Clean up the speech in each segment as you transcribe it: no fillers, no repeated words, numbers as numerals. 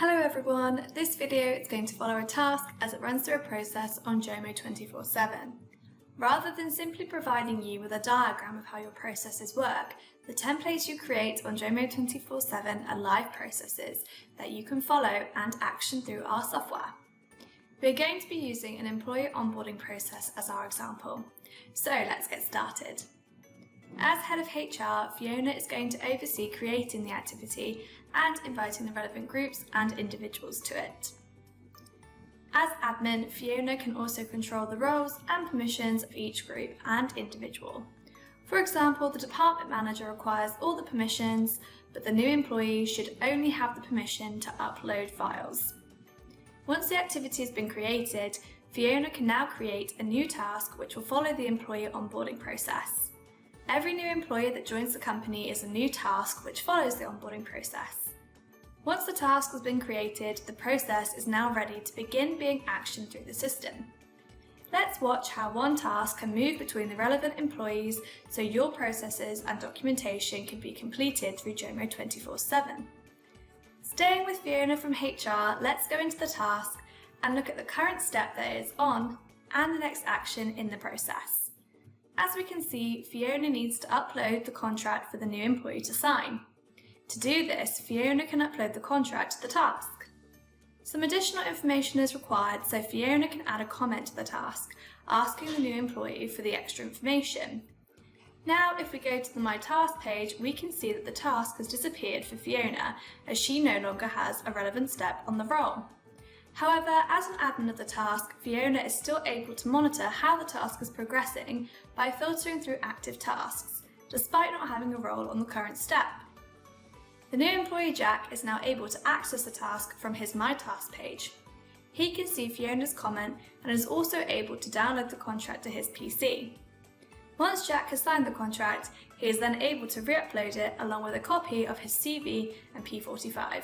Hello everyone, this video is going to follow a task as it runs through a process on Jomo247. Rather than simply providing you with a diagram of how your processes work, the templates you create on Jomo247 are live processes that you can follow and action through our software. We're going to be using an employee onboarding process as our example, so let's get started. As head of HR, Fiona is going to oversee creating the activity and inviting the relevant groups and individuals to it. As admin, Fiona can also control the roles and permissions of each group and individual. For example, the department manager requires all the permissions, but the new employee should only have the permission to upload files. Once the activity has been created, Fiona can now create a new task which will follow the employee onboarding process. Every new employee that joins the company is a new task which follows the onboarding process. Once the task has been created, the process is now ready to begin being actioned through the system. Let's watch how one task can move between the relevant employees so your processes and documentation can be completed through Jomo247. Staying with Fiona from HR, let's go into the task and look at the current step that it is on and the next action in the process. As we can see, Fiona needs to upload the contract for the new employee to sign. To do this, Fiona can upload the contract to the task. Some additional information is required, so Fiona can add a comment to the task, asking the new employee for the extra information. Now, if we go to the My Task page, we can see that the task has disappeared for Fiona, as she no longer has a relevant step on the role. However, as an admin of the task, Fiona is still able to monitor how the task is progressing by filtering through active tasks, despite not having a role on the current step. The new employee Jack is now able to access the task from his My Task page. He can see Fiona's comment and is also able to download the contract to his PC. Once Jack has signed the contract, he is then able to re-upload it along with a copy of his CV and P45.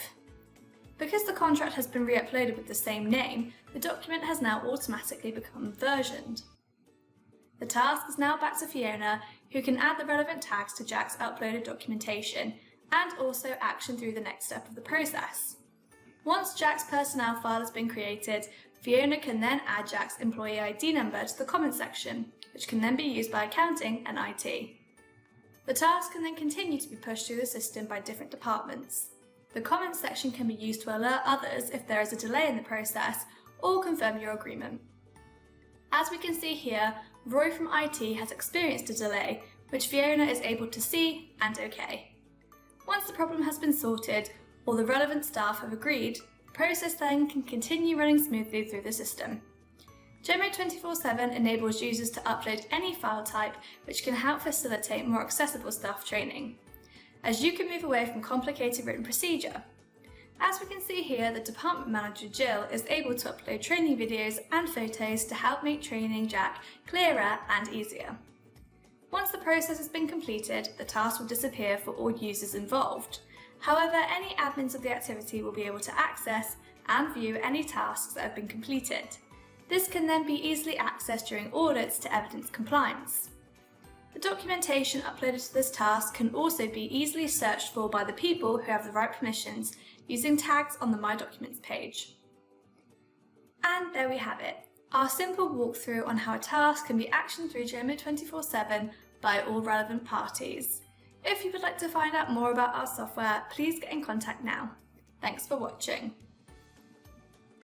Because the contract has been re-uploaded with the same name, the document has now automatically become versioned. The task is now back to Fiona, who can add the relevant tags to Jack's uploaded documentation and also action through the next step of the process. Once Jack's personnel file has been created, Fiona can then add Jack's employee ID number to the comments section, which can then be used by accounting and IT. The task can then continue to be pushed through the system by different departments. The comments section can be used to alert others if there is a delay in the process or confirm your agreement. As we can see here, Roy from IT has experienced a delay, which Fiona is able to see and OK. Once the problem has been sorted, or the relevant staff have agreed, the process then can continue running smoothly through the system. Jomo247 enables users to upload any file type, which can help facilitate more accessible staff training, as you can move away from complicated written procedure. As we can see here, the department manager Jill is able to upload training videos and photos to help make training Jack clearer and easier. Once the process has been completed, the task will disappear for all users involved. However, any admins of the activity will be able to access and view any tasks that have been completed. This can then be easily accessed during audits to evidence compliance. The documentation uploaded to this task can also be easily searched for by the people who have the right permissions using tags on the My Documents page. And there we have it, our simple walkthrough on how a task can be actioned through Jomo247 by all relevant parties. If you would like to find out more about our software, please get in contact now. Thanks for watching.